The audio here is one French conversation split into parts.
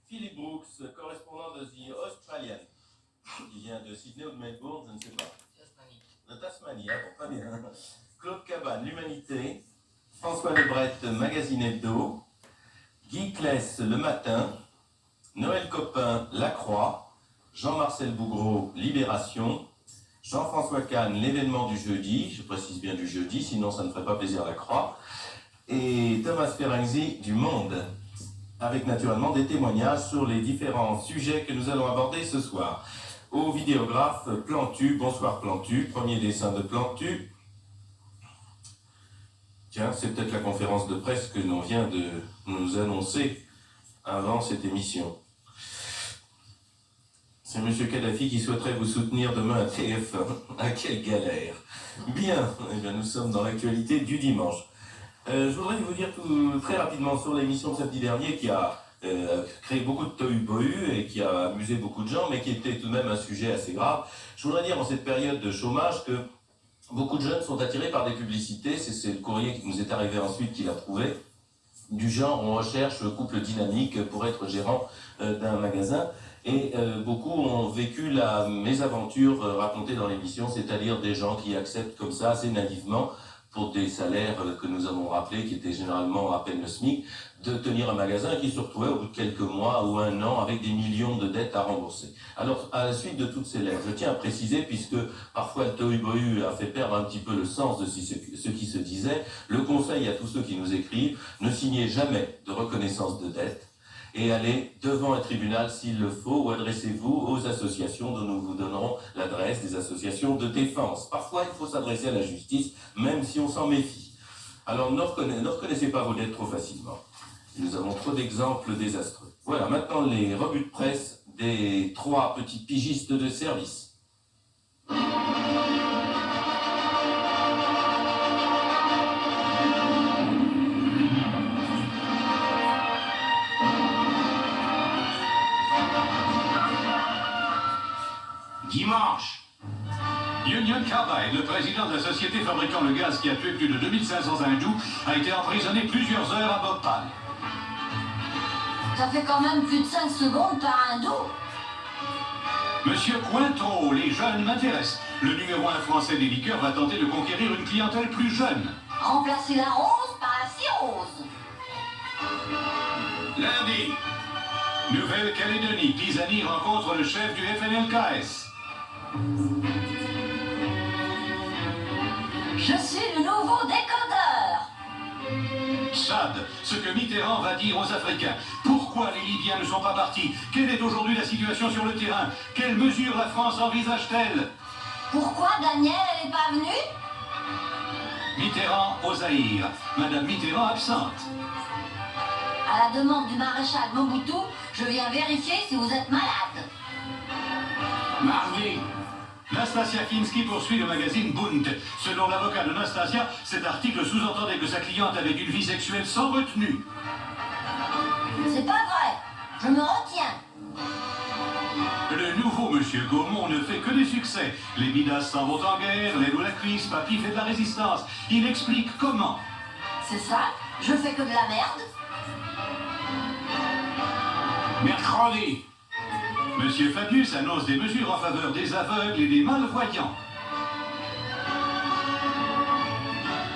Philip Brooks, correspondant de The Australian, qui vient de Sydney ou de Melbourne, je ne sais pas. De Tasmanie, bon, pas bien. Claude Cabane, L'Humanité. François Lebret, Magazine Hebdo. Guy Claes, Le Matin. Noël Copin, La Croix. Jean-Marcel Bougreau, Libération. Jean-François Kahn, L'événement du jeudi. Je précise bien du jeudi, sinon ça ne ferait pas plaisir à La Croix. Et Thomas Ferenczi, du Monde, avec naturellement des témoignages sur les différents sujets que nous allons aborder ce soir. Au vidéographe Plantu, bonsoir Plantu, premier dessin de Plantu. Tiens, c'est peut-être la conférence de presse que l'on vient de nous annoncer avant cette émission. C'est M. Kadhafi qui souhaiterait vous soutenir demain à TF1. Ah, quelle galère. Bien, eh bien, nous sommes dans l'actualité du dimanche. Je voudrais vous dire très rapidement sur l'émission de samedi dernier qui a créé beaucoup de tohu-bohu et qui a amusé beaucoup de gens, mais qui était tout de même un sujet assez grave. Je voudrais dire en cette période de chômage que beaucoup de jeunes sont attirés par des publicités, c'est le courrier qui nous est arrivé ensuite qui l'a prouvé, du genre on recherche couple dynamique pour être gérant d'un magasin. Et beaucoup ont vécu la mésaventure racontée dans l'émission, c'est-à-dire des gens qui acceptent comme ça assez naïvement, pour des salaires que nous avons rappelés, qui étaient généralement à peine le SMIC, de tenir un magasin qui se retrouvait au bout de quelques mois ou un an avec des millions de dettes à rembourser. Alors, à la suite de toutes ces lettres, je tiens à préciser, puisque parfois le tohu-bohu a fait perdre un petit peu le sens de ce qui se disait, le conseil à tous ceux qui nous écrivent, ne signez jamais de reconnaissance de dette, et allez devant un tribunal s'il le faut, ou adressez-vous aux associations dont nous vous donnerons l'adresse, des associations de défense. Parfois, il faut s'adresser à la justice, même si on s'en méfie. Alors, ne reconnaissez pas vos dettes trop facilement. Nous avons trop d'exemples désastreux. Voilà, maintenant les revues de presse des 3 petits pigistes de service. Dimanche, Union Carbide, le président de la société fabriquant le gaz qui a tué plus de 2500 hindous, a été emprisonné plusieurs heures à Bhopal. Ça fait quand même plus de 5 secondes par hindou. Monsieur Cointreau, les jeunes m'intéressent. Le numéro 1 français des liqueurs va tenter de conquérir une clientèle plus jeune. Remplacer la rose par la cirrhose. Lundi, Nouvelle-Calédonie, Pisani rencontre le chef du FNLKS. Je suis le nouveau décodeur. Tchad, ce que Mitterrand va dire aux Africains. Pourquoi les Libyens ne sont pas partis? Quelle est aujourd'hui la situation sur le terrain? Quelles mesures la France envisage-t-elle? Pourquoi Daniel, elle n'est pas venue? Mitterrand au Zaïre. Madame Mitterrand absente. À la demande du maréchal Mobutu, je viens vérifier si vous êtes malade. Mardi, Nastasia Kinski poursuit le magazine Bund. Selon l'avocat de Nastasia, cet article sous-entendait que sa cliente avait une vie sexuelle sans retenue. C'est pas vrai, je me retiens. Le nouveau Monsieur Gaumont ne fait que des succès. Les Midas s'en vont en guerre, les Loulacris, Papy fait de la résistance. Il explique comment. C'est ça, je fais que de la merde. Mercredi, Monsieur Fabius annonce des mesures en faveur des aveugles et des malvoyants.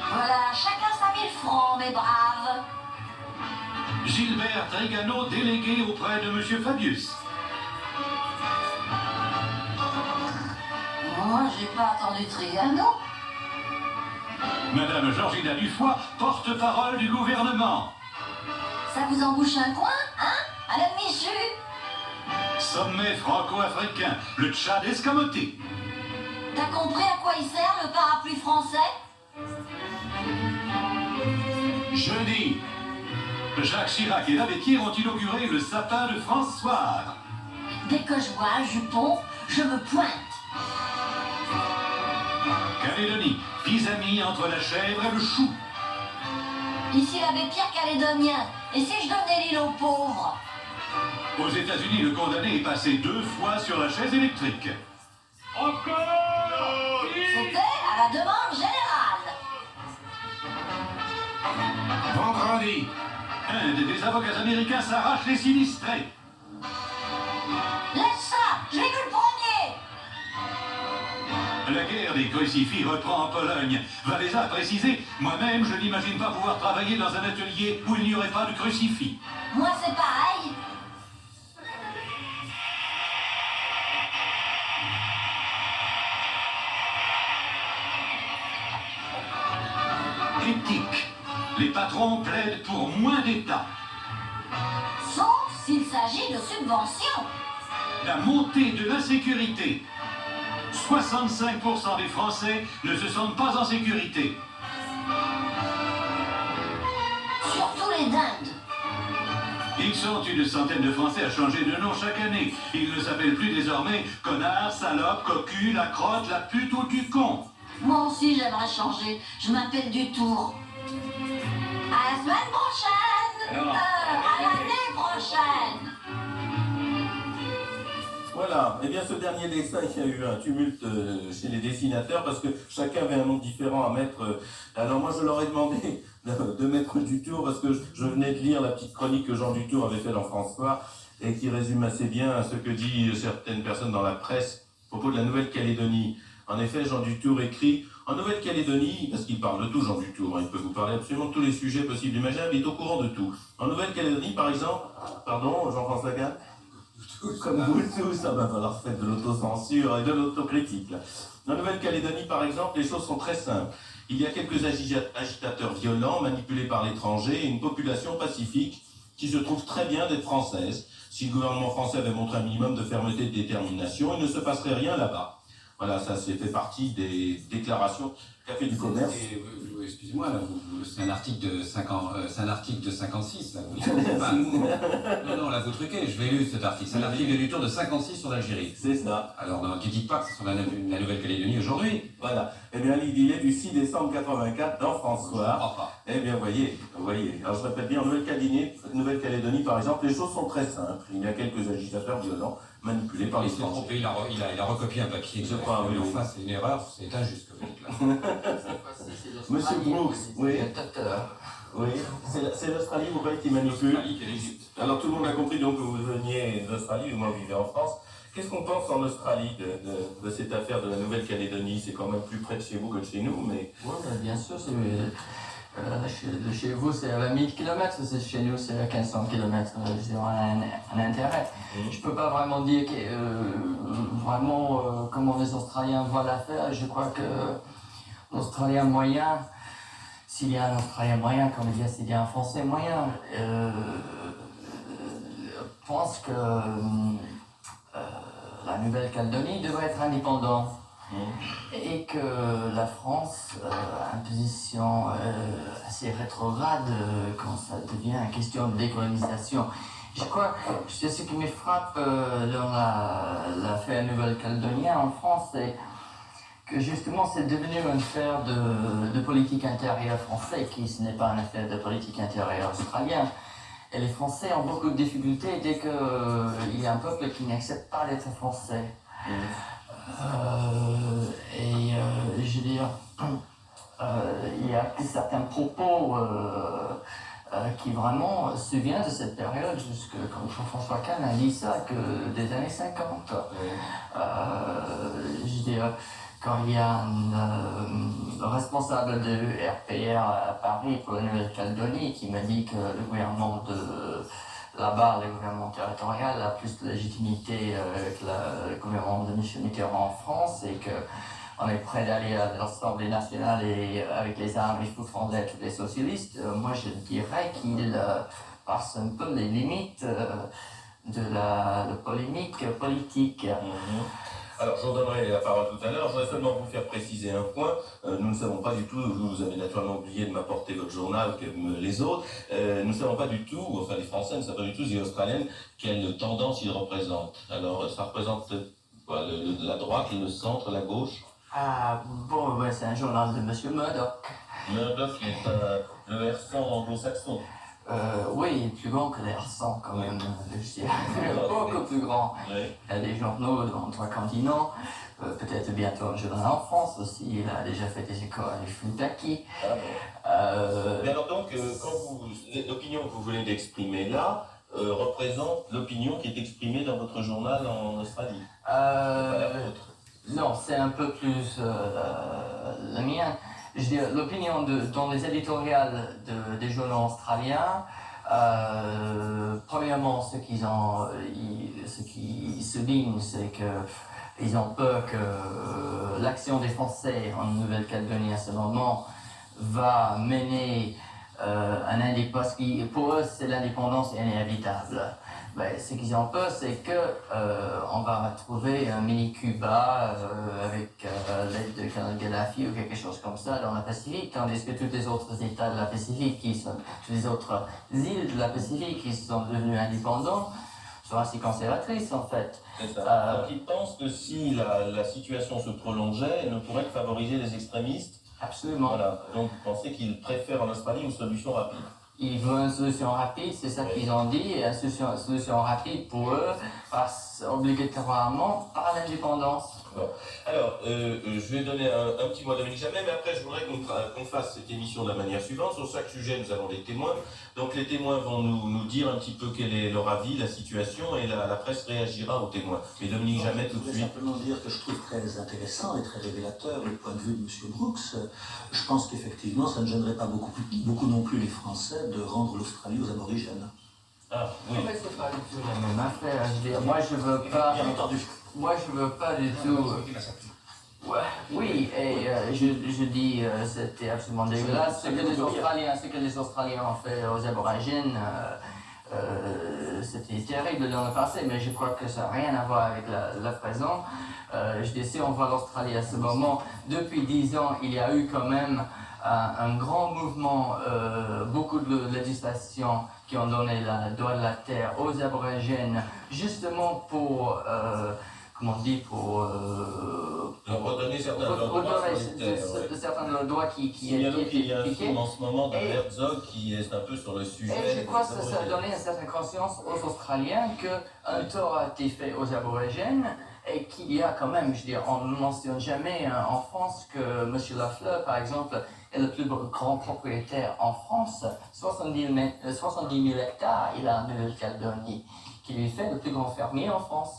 Voilà, chacun 5000 francs, mes braves. Gilbert Trigano, délégué auprès de Monsieur Fabius. Moi, j'ai pas attendu Trigano. Madame Georgina Dufoy, porte-parole du gouvernement. Ça vous embouche un coin, hein? À la Michu. Sommet franco-africain, le Tchad escamoté. T'as compris à quoi il sert le parapluie français? Jeudi, Jacques Chirac et Lavetier ont inauguré le sapin de François. Dès que je vois un jupon, je me pointe. Calédonie, Pisani entre la chèvre et le chou. Ici l'abbé Pierre Calédonien. Et si je donnais l'île aux pauvres? Aux États-Unis, le condamné est passé 2 fois sur la chaise électrique. Encore! C'était à la demande générale. Vendredi, Inde, des avocats américains s'arrachent les sinistrés. Laisse ça, je l'ai vu le premier. La guerre des crucifix reprend en Pologne. Wałęsa a précisé, moi-même, je n'imagine pas pouvoir travailler dans un atelier où il n'y aurait pas de crucifix. Moi, c'est pareil. Éthique. Les patrons plaident pour moins d'État. Sauf s'il s'agit de subventions. La montée de l'insécurité. 65% des Français ne se sentent pas en sécurité. Surtout les dindes. Ils sont une centaine de Français à changer de nom chaque année. Ils ne s'appellent plus désormais connard, salope, cocu, la crotte, la pute ou du con. Moi aussi, j'aimerais changer. Je m'appelle Dutour. À la semaine prochaine. À l'année prochaine. Voilà, et bien ce dernier dessin, il y a eu un tumulte chez les dessinateurs parce que chacun avait un nom différent à mettre. Alors moi je leur ai demandé de mettre Dutour parce que je venais de lire la petite chronique que Jean Dutour avait fait dans François et qui résume assez bien ce que disent certaines personnes dans la presse à propos de la Nouvelle-Calédonie. En effet, Jean Dutour écrit en Nouvelle-Calédonie, parce qu'il parle de tout, Jean Dutour, il peut vous parler absolument de tous les sujets possibles et imaginables, il est au courant de tout. En Nouvelle-Calédonie, par exemple, pardon, Jean-François Gall, comme vous tous, ça va falloir faire de l'autocensure et de l'autocritique. Là. En Nouvelle-Calédonie, par exemple, les choses sont très simples. Il y a quelques agitateurs violents manipulés par l'étranger et une population pacifique qui se trouve très bien d'être française. Si le gouvernement français avait montré un minimum de fermeté et de détermination, il ne se passerait rien là-bas. Voilà, ça c'est fait partie des déclarations qu'a fait du commerce. Excusez-moi, là, c'est un article de 56, là. Non, là, vous truquez, je l'ai lu cet article. C'est un article du Tour de 56 sur l'Algérie. C'est ça. Alors, ne dites pas que c'est sur la Nouvelle-Calédonie aujourd'hui. Voilà. Eh bien, il est du 6 décembre 84 dans François. Je ne crois pas. Eh bien, voyez. Alors, je répète bien, en Nouvelle-Calédonie, par exemple, les choses sont très simples. Il y a quelques agitateurs violents manipulés par Il s'est l'étranger. trompé, il a recopié un papier. Je crois, oui. Enfin, c'est une erreur, c'est injuste que vous dites là. Monsieur Brooks, oui. Oui, c'est l'Australie, vous voyez, qui manipule. Alors tout le monde a compris donc que vous veniez d'Australie, ou moi vous vivez en France. Qu'est-ce qu'on pense en Australie de cette affaire de la Nouvelle-Calédonie? C'est quand même plus près de chez vous que de chez nous, mais... Oui, bien sûr, de chez vous c'est à 1000 km, chez nous c'est à 1500 km, je dirais un intérêt. Je ne peux pas vraiment dire comment les Australiens voient l'affaire. Je crois que l'Australien moyen, s'il y a un Australien moyen, comme il y a s'il y a un Français moyen, pense que la Nouvelle-Calédonie devrait être indépendante. Et que la France a une position assez rétrograde quand ça devient une question de décolonisation. Je crois que ce qui me frappe dans l'affaire nouvelle-calédonienne en France, c'est que justement c'est devenu une affaire de politique intérieure française, qui ce n'est pas une affaire de politique intérieure australienne. Et les Français ont beaucoup de difficultés dès qu'il y a un peuple qui n'accepte pas d'être français. Je veux dire, il y a certains propos qui vraiment se souviennent de cette période, jusque comme Jean-François Kahn a dit ça, que des années 50. Je veux dire, quand il y a un responsable de RPR à Paris pour la Nouvelle-Calédonie qui m'a dit que le gouvernement de là-bas, le gouvernement territorial a plus de légitimité que le gouvernement de M. Mitterrand en France et qu'on est prêt d'aller à l'Assemblée nationale et avec les armes, il faut fonder tous les socialistes. Moi, je dirais qu'il passe un peu les limites de la polémique politique. Alors, je vous donnerai la parole tout à l'heure. Je voudrais seulement vous faire préciser un point. Nous ne savons pas du tout, vous avez naturellement oublié de m'apporter votre journal comme les autres. Nous ne savons pas du tout, enfin les Français ne savent pas du tout, les Australiennes, quelle tendance ils représentent. Alors, ça représente quoi, la droite, le centre, la gauche? Ah, bon, ouais, c'est un journal de M. Murdoch. Murdoch est le versant anglo-saxon. Oui, plus grand que les R100 quand même, je dirais. Beaucoup plus grand. Oui. Il y a des journaux dans 3 continents, peut-être bientôt un journal en France aussi, il a déjà fait des écoles à Futaki. Ah bon. Mais alors donc, l'opinion que vous venez d'exprimer là, représente l'opinion qui est exprimée dans votre journal en Australie. C'est pas la vôtre. Non, c'est un peu plus la mienne. Je dis, l'opinion dans les éditoriales des journaux australiens, premièrement, ce qui souligne, c'est qu'ils ont peur que l'action des Français en Nouvelle-Calédonie à ce moment va mener parce que pour eux, c'est l'indépendance inévitable. Ben, ce qu'ils ont peur, c'est que on va trouver un mini Cuba avec l'aide de Gaddafi ou quelque chose comme ça dans la Pacifique, tandis que tous les autres États de la Pacifique, toutes les autres îles de la Pacifique qui sont devenues indépendants, sont assez conservatrices en fait. C'est ça. Donc ils pensent que si la situation se prolongeait, elle ne pourrait que favoriser les extrémistes. Absolument. Voilà. Donc vous pensez qu'ils préfèrent en Australie une solution rapide? Ils veulent une solution rapide, c'est ça qu'ils ont dit, et une solution rapide pour eux passe obligatoirement par l'indépendance. Bon. Alors, je vais donner un petit mot à Dominique Jamais, mais après je voudrais qu'on fasse cette émission de la manière suivante. Sur chaque sujet, nous avons des témoins. Donc les témoins vont nous dire un petit peu quel est leur avis, la situation, et la presse réagira aux témoins. Mais Dominique Jamais, tout de suite. Je voulais simplement dire que je trouve très intéressant et très révélateur le point de vue de M. Brooks. Je pense qu'effectivement, ça ne gênerait pas beaucoup non plus les Français de rendre l'Australie aux aborigènes. Ah, oui. Mais c'est pas du tout la même affaire. Je veux dire, moi je veux pas. Bien entendu. Moi je veux pas du tout. Ouais, oui, et je dis c'était absolument dégueulasse. Ce que les Australiens ont fait aux aborigènes, c'était terrible dans le passé, mais je crois que ça n'a rien à voir avec le présent. Je dis, si on voit l'Australie à ce moment, depuis 10 ans, il y a eu quand même un grand mouvement, beaucoup de législations qui ont donné le droit de la terre aux aborigènes, justement pour, comment on dit, pour redonner certains de leurs droits certains droits qui il y a un film en ce moment d'Albert Herzog qui est un peu sur le sujet. Et je crois que ça a donné une certaine conscience aux Australiens qu'un tort a été fait aux aborigènes et qu'il y a quand même, je veux dire, on ne mentionne jamais en France que M. Lafleur, par exemple, est le plus grand propriétaire en France. 70 000 hectares, il a en Nouvelle-Calédonie, qui lui fait le plus grand fermier en France.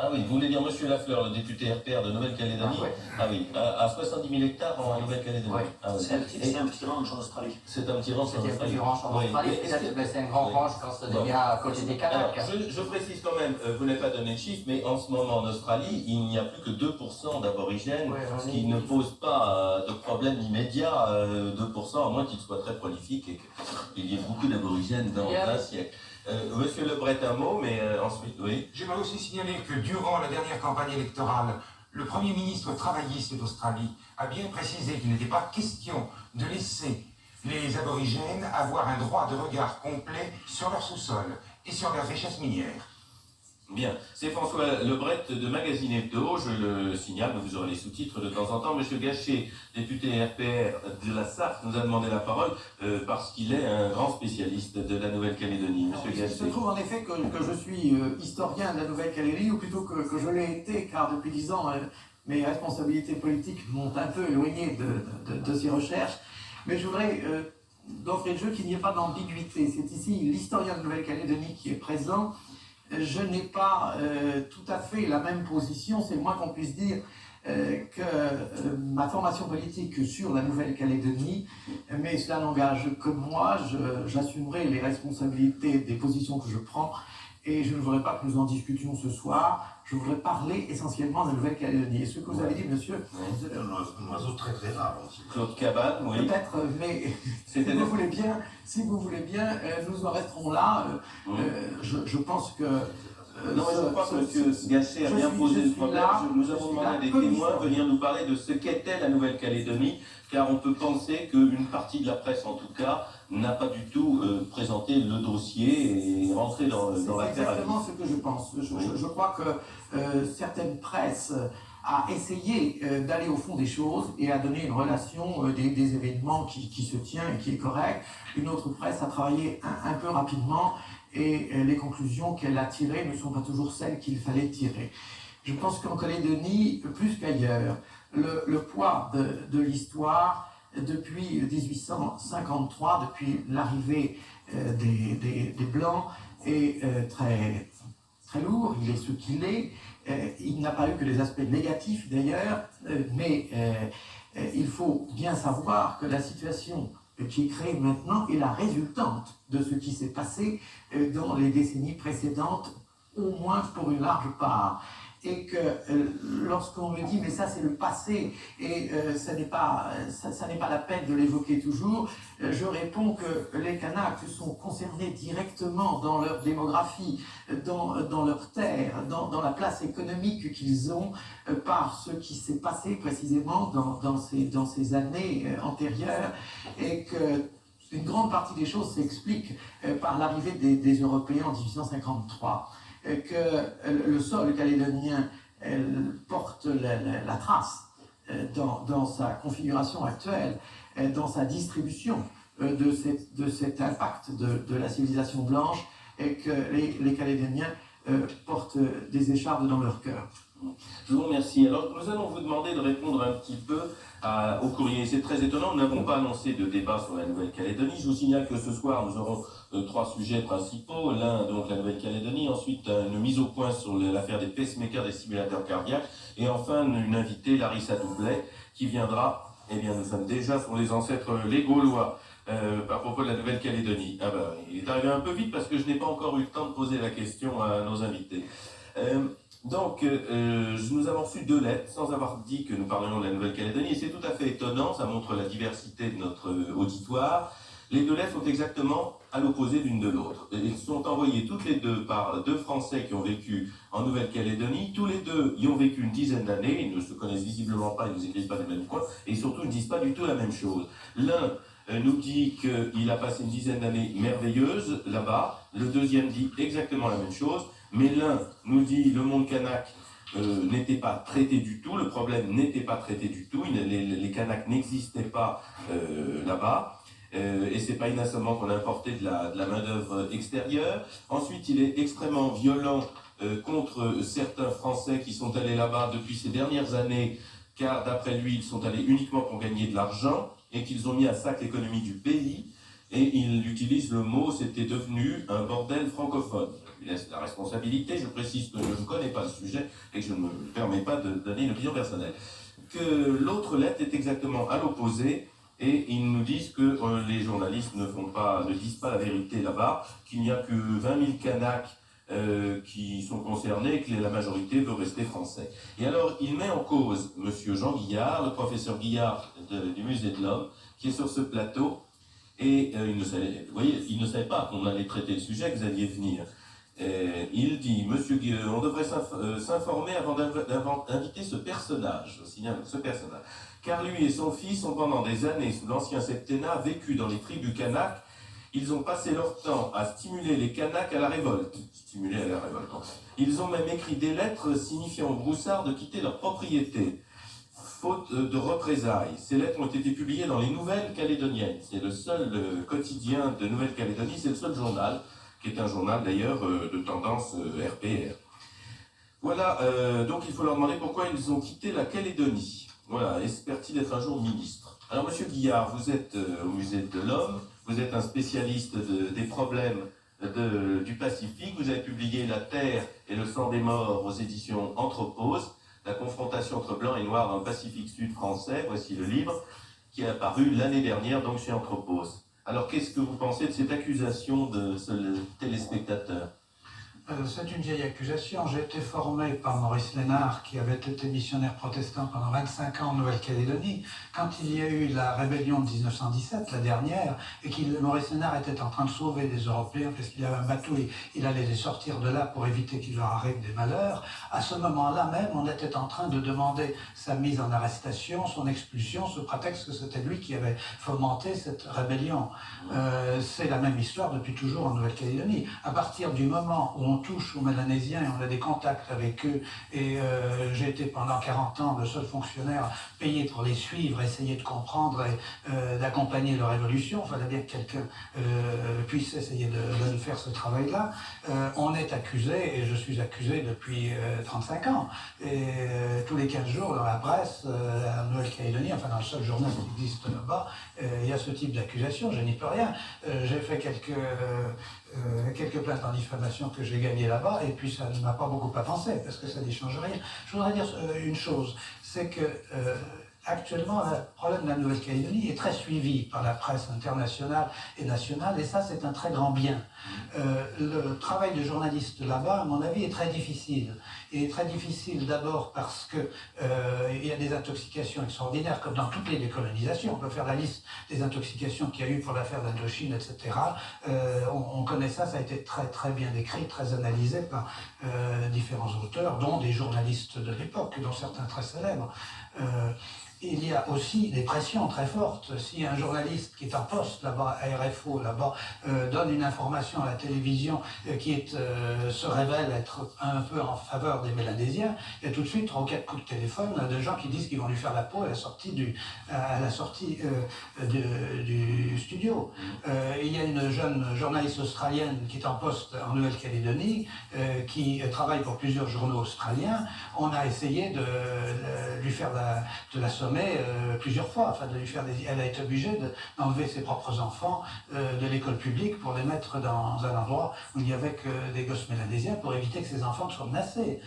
Ah oui, vous voulez dire M. Lafleur, le député RPR de Nouvelle-Calédonie? Ah oui, à 70 000 hectares en Nouvelle-Calédonie. Oui. Ah, oui. C'est un petit ranch en Australie. C'est un petit ranch en C'était un Australie. petit ranch en Australie, Oui. c'est un grand ranch quand ça devient à côté des Alors, Canaques. je précise quand même, vous n'avez pas donné le chiffre, mais en ce moment en Australie, il n'y a plus que 2% d'aborigènes, Oui, ce qui ne pose pas de problème immédiat, 2%, à moins qu'ils soient très prolifiques et qu'il y ait beaucoup d'aborigènes dans un siècle. Monsieur Lebret, un mot, mais ensuite, oui. J'aimerais aussi signaler que durant la dernière campagne électorale, le Premier ministre travailliste d'Australie a bien précisé qu'il n'était pas question de laisser les aborigènes avoir un droit de regard complet sur leur sous-sol et sur leurs richesses minières. Bien, c'est François Lebret de Magazine Hebdo, je le signale, mais vous aurez les sous-titres de temps en temps. Monsieur Gachet, député RPR de la Sarthe, nous a demandé la parole parce qu'il est un grand spécialiste de la Nouvelle-Calédonie. Monsieur Il se Gachet. trouve en effet que je suis historien de la Nouvelle-Calédonie, ou plutôt que je l'ai été, car depuis 10 ans, mes responsabilités politiques m'ont un peu éloigné de ces recherches. Mais je voudrais d'entrée de jeu qu'il n'y ait pas d'ambiguïté. C'est ici l'historien de Nouvelle-Calédonie qui est présent. Je n'ai pas tout à fait la même position, c'est le moins qu'on puisse dire, que ma formation politique sur la Nouvelle-Calédonie, mais cela n'engage que moi, j'assumerai les responsabilités des positions que je prends, et je ne voudrais pas que nous en discutions ce soir. Je voudrais parler essentiellement de la Nouvelle-Calédonie. Et ce que vous avez dit, monsieur, Vous êtes un oiseau très très rare aussi. Claude Cabane, oui. peut-être, mais si vous voulez bien, nous en resterons là. Je pense que... Non, mais je crois que M. Gachet a bien posé le problème. Nous avons demandé à des témoins de venir nous parler de ce qu'était la Nouvelle-Calédonie, car on peut penser qu'une partie de la presse, en tout cas, n'a pas du tout présenté le dossier et rentré dans l'affaire. C'est exactement ce que je pense. Je crois que certaines presses a essayé d'aller au fond des choses et à donner une relation des événements qui se tient et qui est correcte. Une autre presse a travaillé un peu rapidement et les conclusions qu'elle a tirées ne sont pas toujours celles qu'il fallait tirer. Je pense qu'en Calédonie, plus qu'ailleurs, le poids de l'histoire, depuis 1853, depuis l'arrivée des Blancs, est très, très lourd, il est ce qu'il est. Il n'a pas eu que des aspects négatifs d'ailleurs, mais il faut bien savoir que la situation qui est créée maintenant est la résultante de ce qui s'est passé dans les décennies précédentes, au moins pour une large part. Et que lorsqu'on me dit mais ça c'est le passé et ça n'est pas la peine de l'évoquer toujours, je réponds que les Kanaks sont concernés directement dans leur démographie, dans leur terre, dans la place économique qu'ils ont par ce qui s'est passé précisément dans ces années antérieures, et que une grande partie des choses s'explique par l'arrivée des Européens en 1853. Que le sol calédonien porte la trace dans sa configuration actuelle, dans sa distribution de cet impact de la civilisation blanche, et que les Calédoniens portent des échardes dans leur cœur. Je vous remercie. Alors, nous allons vous demander de répondre un petit peu au courrier. C'est très étonnant, nous n'avons pas annoncé de débat sur la Nouvelle-Calédonie. Je vous signale que ce soir, nous aurons 3 sujets principaux. L'un, donc, la Nouvelle-Calédonie. Ensuite, une mise au point sur l'affaire des pacemakers, des simulateurs cardiaques. Et enfin, une invitée, Larissa Doublet, qui viendra. Eh bien, nous sommes déjà sur les ancêtres, les Gaulois, à propos de la Nouvelle-Calédonie. Ah ben, il est arrivé un peu vite parce que je n'ai pas encore eu le temps de poser la question à nos invités. Donc, nous avons reçu 2 lettres sans avoir dit que nous parlions de la Nouvelle-Calédonie, et c'est tout à fait étonnant, ça montre la diversité de notre auditoire. Les 2 lettres sont exactement à l'opposé l'une de l'autre. Elles sont envoyées toutes les 2 par 2 Français qui ont vécu en Nouvelle-Calédonie. Tous les 2 y ont vécu une dizaine d'années, ils ne se connaissent visiblement pas, ils ne écrivent pas du même coin, et surtout ils ne disent pas du tout la même chose. L'un nous dit qu'il a passé une dizaine d'années merveilleuses là-bas, le deuxième dit exactement la même chose. Mais l'un nous dit le monde kanak n'était pas traité du tout, le problème n'était pas traité du tout, les Kanaks n'existaient pas là-bas, et c'est pas innocemment qu'on a importé de la main-d'œuvre extérieure. Ensuite, il est extrêmement violent contre certains Français qui sont allés là-bas depuis ces dernières années, car d'après lui, ils sont allés uniquement pour gagner de l'argent, et qu'ils ont mis à sac l'économie du pays, et il utilise le mot, c'était devenu un bordel francophone. Je lui laisse la responsabilité, je précise que je ne connais pas le sujet et que je ne me permets pas de donner une opinion personnelle. Que l'autre lettre est exactement à l'opposé, et ils nous disent que les journalistes ne disent pas la vérité là-bas, qu'il n'y a que 20 000 Kanaks qui sont concernés et que la majorité veut rester français. Et alors, il met en cause M. Jean Guillard, le professeur Guillard du Musée de l'Homme, qui est sur ce plateau, et il ne savait pas qu'on allait traiter le sujet, que vous alliez venir. Il dit, on devrait s'informer avant d'inviter ce personnage, car lui et son fils ont pendant des années, sous l'ancien septennat, vécu dans les tribus Kanaks. Ils ont passé leur temps à stimuler les Kanaks à la révolte. Ils ont même écrit des lettres signifiant aux broussards de quitter leur propriété, faute de représailles. Ces lettres ont été publiées dans les Nouvelles Calédoniennes. C'est le seul quotidien de Nouvelle-Calédonie, c'est le seul journal, qui est un journal d'ailleurs de tendance RPR. Voilà, donc il faut leur demander pourquoi ils ont quitté la Calédonie. Voilà, espère-t-il être un jour ministre. Alors Monsieur Guillard, vous êtes au Musée de l'Homme, vous êtes un spécialiste des problèmes du Pacifique, vous avez publié La Terre et le sang des morts aux éditions Anthropos, la confrontation entre blanc et noir dans le Pacifique Sud français, voici le livre, qui est apparu l'année dernière donc chez Anthropos. Alors qu'est-ce que vous pensez de cette accusation de ce téléspectateur ? C'est une vieille accusation. J'ai été formé par Maurice Lénard, qui avait été missionnaire protestant pendant 25 ans en Nouvelle-Calédonie. Quand il y a eu la rébellion de 1917, la dernière, et Maurice Lénard était en train de sauver des Européens parce qu'il avait un bateau et il allait les sortir de là pour éviter qu'il leur arrive des malheurs, à ce moment-là même, on était en train de demander sa mise en arrestation, son expulsion, sous prétexte que c'était lui qui avait fomenté cette rébellion. C'est la même histoire depuis toujours en Nouvelle-Calédonie. À partir du moment où on touche aux Mélanésiens et on a des contacts avec eux, et j'ai été pendant 40 ans le seul fonctionnaire payé pour les suivre, essayer de comprendre et d'accompagner leur évolution. Il fallait bien que quelqu'un puisse essayer de faire ce travail-là. On est accusé, et je suis accusé depuis 35 ans, et tous les 15 jours dans la presse, en Nouvelle-Calédonie, enfin dans le seul journal qui existe là-bas, il y a ce type d'accusation, je n'y peux rien. J'ai fait quelques quelques plaintes en diffamation que j'ai gagnées là-bas, et puis ça ne m'a pas beaucoup avancé, parce que ça n'y change rien. Je voudrais dire une chose, c'est que actuellement, le problème de la Nouvelle-Calédonie est très suivi par la presse internationale et nationale, et ça, c'est un très grand bien. Le travail de journaliste là-bas, à mon avis, est très difficile. Et très difficile d'abord parce que il y a des intoxications extraordinaires, comme dans toutes les décolonisations. On peut faire la liste des intoxications qu'il y a eu pour l'affaire d'Indochine, etc. On connaît ça, ça a été très, très bien décrit, très analysé par différents auteurs, dont des journalistes de l'époque, dont certains très célèbres. Il y a aussi des pressions très fortes. Si un journaliste qui est en poste là-bas, à RFO, là-bas, donne une information à la télévision se révèle être un peu en faveur des Mélanésiens, il y a tout de suite 3 ou 4 coups de téléphone de gens qui disent qu'ils vont lui faire la peau à la sortie du studio. Il y a une jeune journaliste australienne qui est en poste en Nouvelle-Calédonie, qui travaille pour plusieurs journaux australiens. On a essayé de lui faire de la sommer plusieurs fois. Enfin, elle a été obligée d'enlever ses propres enfants de l'école publique pour les mettre dans un endroit où il n'y avait que des gosses mélanésiens pour éviter que ses enfants ne soient menacés.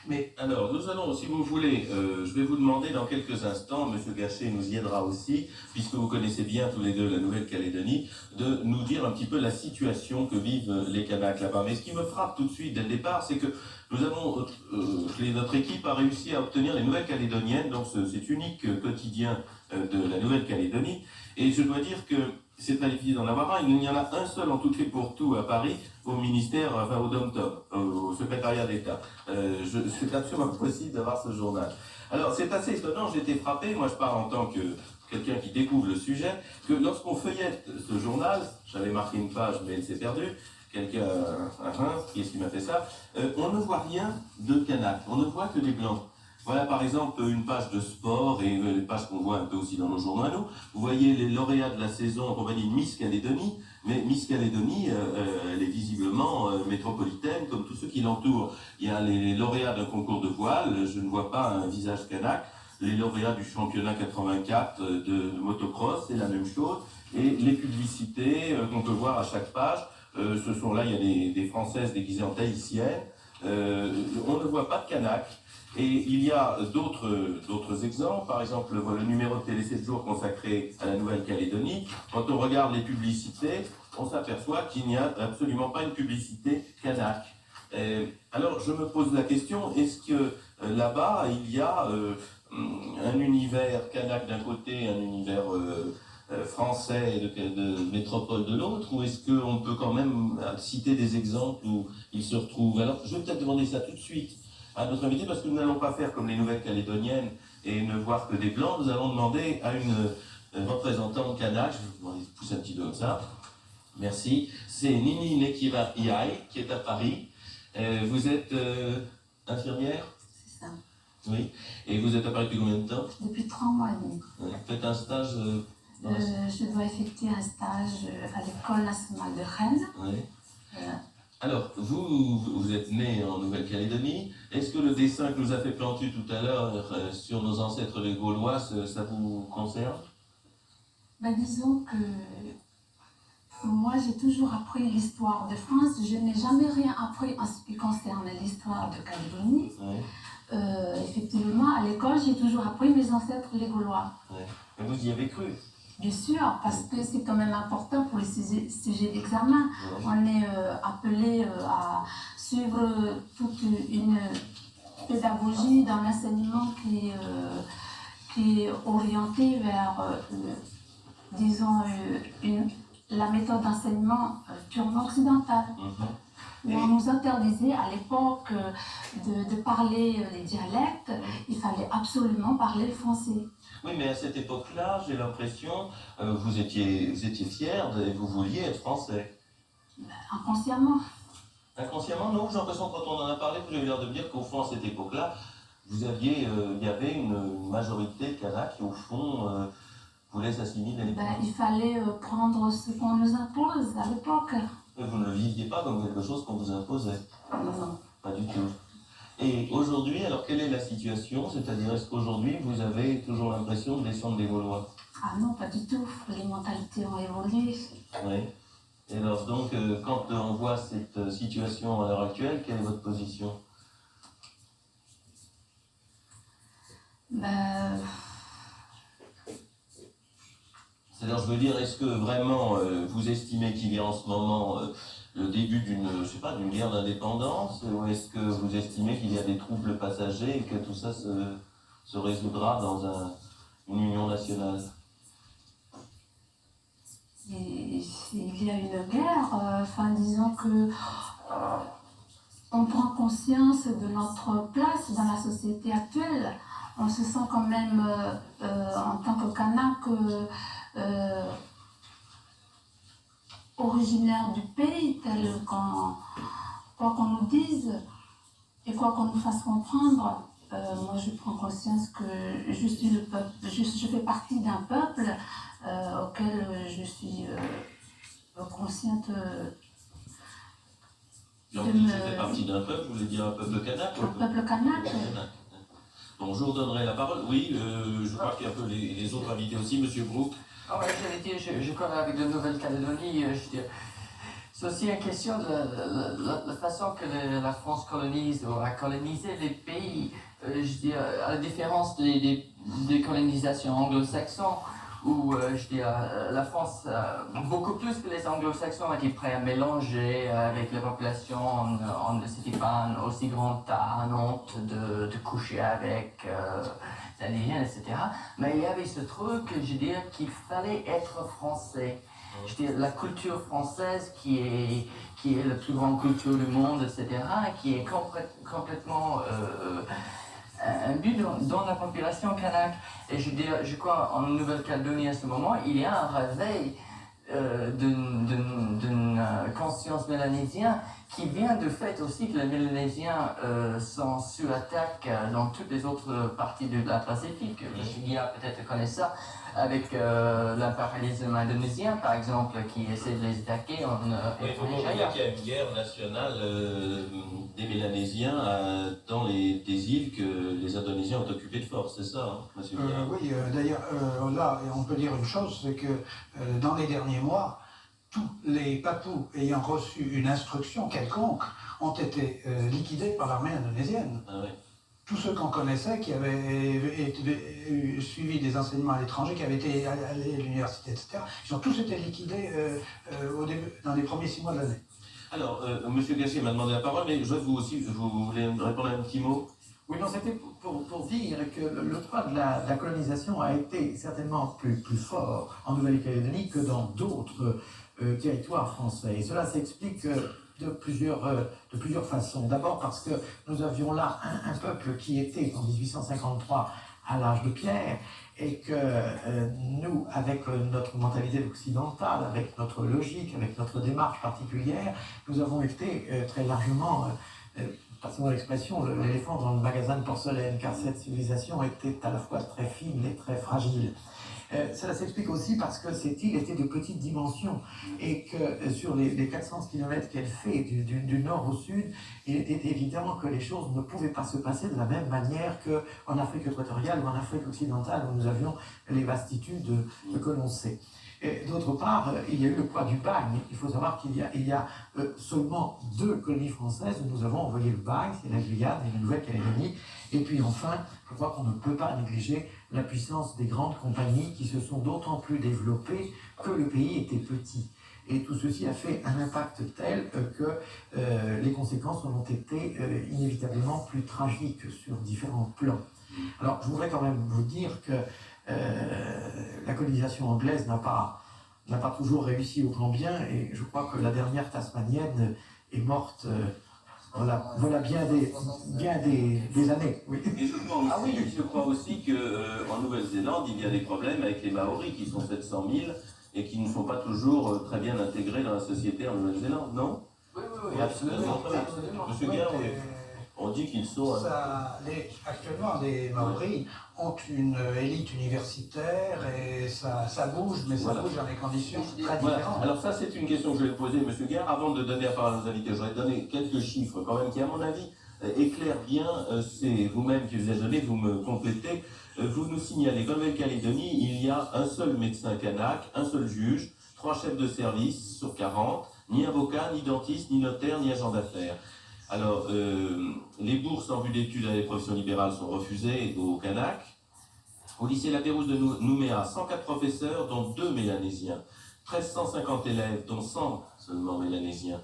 Mais... Alors, nous allons, si vous voulez, je vais vous demander dans quelques instants, M. Gachet nous y aidera aussi, puisque vous connaissez bien tous les deux la Nouvelle-Calédonie, de nous dire un petit peu la situation que vivent les Kanaks là-bas. Mais ce qui me frappe tout de suite dès le départ, c'est que nous avons, notre équipe a réussi à obtenir les Nouvelles-Calédoniennes, donc cet unique quotidien de la Nouvelle-Calédonie. Et je dois dire que c'est très difficile d'en avoir un. Il y en a un seul en tout et pour tout à Paris, au ministère, enfin au DOM-TOM, au secrétariat d'État. C'est absolument impossible d'avoir ce journal. Alors c'est assez étonnant, j'ai été frappé, moi je parle en tant que quelqu'un qui découvre le sujet, que lorsqu'on feuillette ce journal, j'avais marqué une page mais elle s'est perdue, quelqu'un, qui est-ce qui m'a fait ça, on ne voit rien de Kanak, on ne voit que des blancs. Voilà par exemple une page de sport et les pages qu'on voit un peu aussi dans nos journaux à nous. Vous voyez les lauréats de la saison en compagnie de Miss Calédonie, mais Miss Calédonie, elle est visiblement métropolitaine comme tous ceux qui l'entourent. Il y a les lauréats d'un concours de voile, je ne vois pas un visage kanak. Les lauréats du championnat 84 de motocross, c'est la même chose. Et les publicités qu'on peut voir à chaque page, ce sont là, il y a des Françaises déguisées en tahitiennes. On ne voit pas de kanak. Et il y a d'autres exemples, par exemple le numéro de Télé 7 jours consacré à la Nouvelle-Calédonie. Quand on regarde les publicités, on s'aperçoit qu'il n'y a absolument pas une publicité kanak. Alors je me pose la question, est-ce que là-bas il y a un univers kanak d'un côté, un univers français de métropole de l'autre, ou est-ce qu'on peut quand même citer des exemples où ils se retrouvent? Alors je vais peut-être demander ça tout de suite à notre invité, parce que nous n'allons pas faire comme les Nouvelles-Calédoniennes et ne voir que des Blancs. Nous allons demander à une représentante kanak, je vais vous demander de pousser un petit peu comme ça, merci, c'est Nini Nekira Iai, qui est à Paris. Vous êtes infirmière? C'est ça. Oui. Et vous êtes à Paris depuis combien de temps? Depuis 3 mois et demi. Vous faites un stage je dois effectuer un stage à l'École nationale de Rennes. Oui. Alors, vous êtes né en Nouvelle-Calédonie. Est-ce que le dessin que nous a fait Plantu tout à l'heure sur nos ancêtres les Gaulois, ça vous concerne? Ben, disons que moi j'ai toujours appris l'histoire de France. Je n'ai jamais rien appris en ce qui concerne l'histoire de Calédonie. Oui. Effectivement, à l'école, j'ai toujours appris mes ancêtres les Gaulois. Oui. Mais vous y avez cru? Bien sûr, parce que c'est quand même important pour les sujets d'examen. On est appelé à suivre toute une pédagogie dans l'enseignement qui est orientée vers, disons, la méthode d'enseignement purement occidentale. On nous interdisait à l'époque de parler les dialectes, il fallait absolument parler le français. Oui, mais à cette époque-là, j'ai l'impression, vous étiez fier et vous vouliez être français. Inconsciemment. Inconsciemment, non, j'ai l'impression que quand on en a parlé, vous avez l'air de me dire qu'au fond, à cette époque-là, il y avait une majorité de Kanaks qui, au fond, voulait s'assimiler. Il fallait prendre ce qu'on nous impose à l'époque. Vous ne le viviez pas comme quelque chose qu'on vous imposait? Non. Pas du tout. Et aujourd'hui, alors quelle est la situation? C'est-à-dire, est-ce qu'aujourd'hui, vous avez toujours l'impression de descendre des Gaulois? Ah non, pas du tout. Les mentalités ont évolué. Oui. Et alors donc, quand on voit cette situation à l'heure actuelle, quelle est votre position? C'est-à-dire, je veux dire, est-ce que vraiment vous estimez qu'il y a en ce moment le début d'une, je sais pas, d'une guerre d'indépendance, ou est-ce que vous estimez qu'il y a des troubles passagers et que tout ça se résoudra dans une union nationale? Il y a une guerre, disons que on prend conscience de notre place dans la société actuelle. On se sent quand même, en tant que Kanak, originaire du pays, tel qu'on, quoi qu'on nous dise et quoi qu'on nous fasse comprendre. Moi, je prends conscience que je suis le peuple, je fais partie d'un peuple auquel je suis consciente. Quand vous dites que ça fait partie d'un peuple, vous voulez dire un peuple kanak? Un peuple kanak. Bon, je vous redonnerai la parole. Oui, je crois qu'il y a un peu les autres invités aussi, Monsieur Brook. Ah ouais, j'allais dire, je connais avec la Nouvelle-Calédonie, c'est aussi une question de la façon que la France colonise ou a colonisé les pays. À la différence des colonisations anglo-saxons, où la France, beaucoup plus que les anglo-saxons, étaient prêts à mélanger avec la population. On ne s'était pas aussi grand à honte de coucher avec les Indiens, etc. Mais il y avait ce truc, qu'il fallait être français. La culture française qui est la plus grande culture du monde, etc., qui est complètement un but dans la population kanak. Et je crois en Nouvelle-Calédonie à ce moment, il y a un réveil d'une conscience mélanésienne qui vient du fait aussi que les Mélanésiens sont sous attaque dans toutes les autres parties de la Pacifique. M. Guillard peut-être connaît ça, avec l'impérialisme indonésien, par exemple, qui essaie de les attaquer Il faut dire qu'il y a une guerre nationale des Mélanésiens dans des îles que les Indonésiens ont occupées de force, c'est ça, hein, monsieur Guillard? Oui, d'ailleurs, là, on peut dire une chose, c'est que dans les derniers mois, tous les Papous ayant reçu une instruction quelconque ont été liquidés par l'armée indonésienne. Ah ouais. Tous ceux qu'on connaissait, qui avaient suivi des enseignements à l'étranger, qui avaient été allés à l'université, etc., ils ont tous été liquidés dans les premiers 6 mois de l'année. Alors, monsieur Gachet m'a demandé la parole, mais vous voulez me répondre à un petit mot? Oui, non, c'était pour dire que le poids de la colonisation a été certainement plus fort en Nouvelle-Calédonie que dans d'autres territoires français. Et cela s'explique de plusieurs façons. D'abord parce que nous avions là un peuple qui était en 1853 à l'âge de pierre, et que nous, avec notre mentalité occidentale, avec notre logique, avec notre démarche particulière, nous avons été très largement, passons l'expression, l'éléphant dans le magasin de porcelaine, car cette civilisation était à la fois très fine et très fragile. Cela s'explique aussi parce que cette île était de petite dimension et que sur les 400 km qu'elle fait du nord au sud, il était évident que les choses ne pouvaient pas se passer de la même manière qu'en Afrique équatoriale ou en Afrique occidentale où nous avions les vastitudes que l'on sait. D'autre part, il y a eu le poids du bagne. Il faut savoir qu'il y a seulement 2 colonies françaises où nous avons envoyé le bagne, c'est la Guyane et la Nouvelle-Calédonie. Et puis enfin, je crois qu'on ne peut pas négliger la puissance des grandes compagnies qui se sont d'autant plus développées que le pays était petit. Et tout ceci a fait un impact tel que les conséquences ont été inévitablement plus tragiques sur différents plans. Alors, je voudrais quand même vous dire que la colonisation anglaise n'a pas toujours réussi au grand bien, et je crois que la dernière tasmanienne est morte voilà bien des années. Oui. Et je crois aussi qu'en Nouvelle-Zélande, il y a des problèmes avec les Maoris qui sont 700 000 et qui ne sont pas toujours très bien intégrés dans la société en Nouvelle-Zélande, non? Oui, absolument. Monsieur Guillard, on dit qu'ils sont... Actuellement, les Maoris ont une élite universitaire et ça bouge, mais ça bouge dans des conditions très différentes. Alors ça, c'est une question que je vais poser, monsieur Guillard. Avant de donner la parole à nos invités, je vais donner quelques chiffres quand même qui, à mon avis, éclairent bien. C'est vous-même qui les avez donnés, vous me complétez. Vous nous signalez qu'en Nouvelle-Calédonie, il y a un seul médecin kanak, un seul juge, 3 chefs de service sur 40, ni avocat, ni dentiste, ni notaire, ni agent d'affaires. Alors, les bourses en vue d'études à les professions libérales sont refusées au Canac. Au lycée La Pérouse de Nouméa, 104 professeurs, dont 2 mélanésiens. 1350 élèves, dont 100 seulement mélanésiens.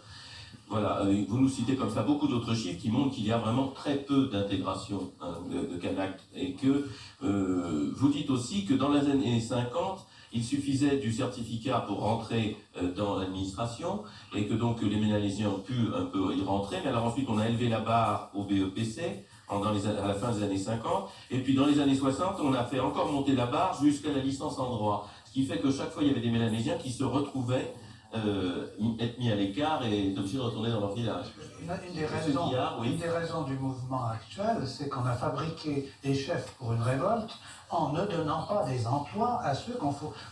Voilà, vous nous citez comme ça beaucoup d'autres chiffres qui montrent qu'il y a vraiment très peu d'intégration de Kanak. Et que vous dites aussi que dans les années 50, il suffisait du certificat pour rentrer dans l'administration et que donc les Mélanésiens ont pu un peu y rentrer. Mais alors ensuite, on a élevé la barre au BEPC à la fin des années 50. Et puis dans les années 60, on a fait encore monter la barre jusqu'à la licence en droit. Ce qui fait que chaque fois, il y avait des Mélanésiens qui se retrouvaient être mis à l'écart et obligés de retourner dans leur village. Une des raisons du mouvement actuel, c'est qu'on a fabriqué des chefs pour une révolte en ne donnant pas des emplois à ceux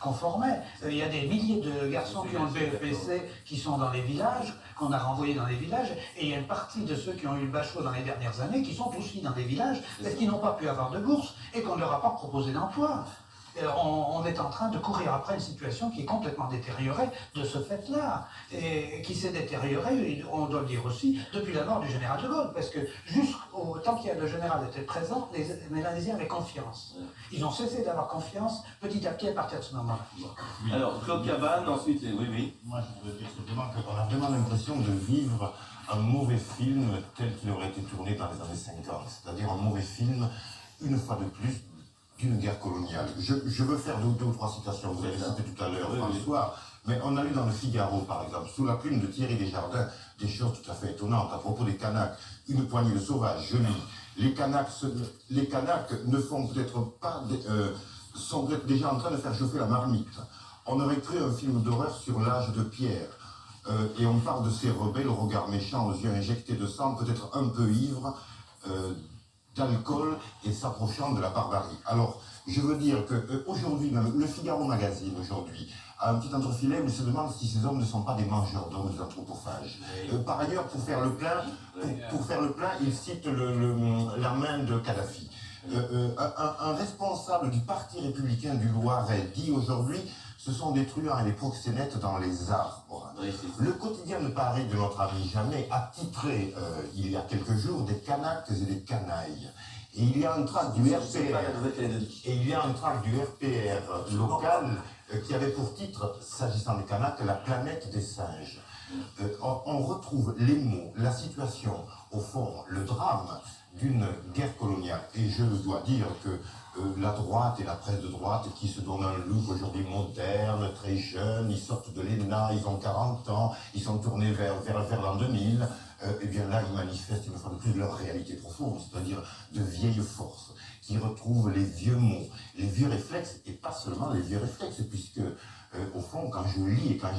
qu'on formait. Il y a des milliers de garçons qui ont le BEPC qui sont dans les villages, qu'on a renvoyés dans les villages, et il y a une partie de ceux qui ont eu le bachot dans les dernières années qui sont aussi dans des villages parce qu'ils n'ont pas pu avoir de bourse et qu'on ne leur a pas proposé d'emploi. On est en train de courir après une situation qui est complètement détériorée de ce fait-là, et qui s'est détériorée, on doit le dire aussi, depuis la mort du général de Gaulle, parce que tant qu'il y a le général était présent, les Mélanésiens avaient confiance. Ils ont cessé d'avoir confiance petit à petit à partir de ce moment-là. Alors, Claude Cabane, ensuite, oui. Moi, je voudrais dire simplement qu'on a vraiment l'impression de vivre un mauvais film tel qu'il aurait été tourné dans les années 50, c'est-à-dire un mauvais film, une fois de plus, d'une guerre coloniale. Je veux faire deux ou trois citations, vous avez cité tout à l'heure, François, mais on a lu dans le Figaro, par exemple, sous la plume de Thierry Desjardins, des choses tout à fait étonnantes à propos des Kanaks. Une poignée de sauvages, je lis. Les Kanaks ne font peut-être pas, sont peut-être déjà en train de faire chauffer la marmite. On aurait cru un film d'horreur sur l'âge de pierre. Et on parle de ces rebelles au regard méchant, aux yeux injectés de sang, peut-être un peu ivres, d'alcool et s'approchant de la barbarie. Alors, je veux dire qu'aujourd'hui, même le Figaro Magazine, aujourd'hui, a un petit entrefilet où il se demande si ces hommes ne sont pas des mangeurs d'hommes, des anthropophages. Par ailleurs, pour faire le plein, il cite la main de Kadhafi. Un responsable du Parti républicain du Loiret dit aujourd'hui ce sont des truands et des proxénètes dans les arbres. Le quotidien de Paris de notre ami Jamais a titré il y a quelques jours des Kanaks et des canailles. Et il y a un tract du RPR local qui avait pour titre, s'agissant des Kanaks, la planète des singes. On retrouve les mots, la situation, au fond, le drame d'une guerre coloniale. Et je dois dire que la droite et la presse de droite qui se donnent un look aujourd'hui moderne, très jeune, ils sortent de l'ENA, ils ont 40 ans, ils sont tournés vers l'an 2000, et bien là ils manifestent une fois de plus leur réalité profonde, c'est-à-dire de vieilles forces, qui retrouvent les vieux mots, les vieux réflexes, et pas seulement les vieux réflexes, puisque au fond quand je lis et quand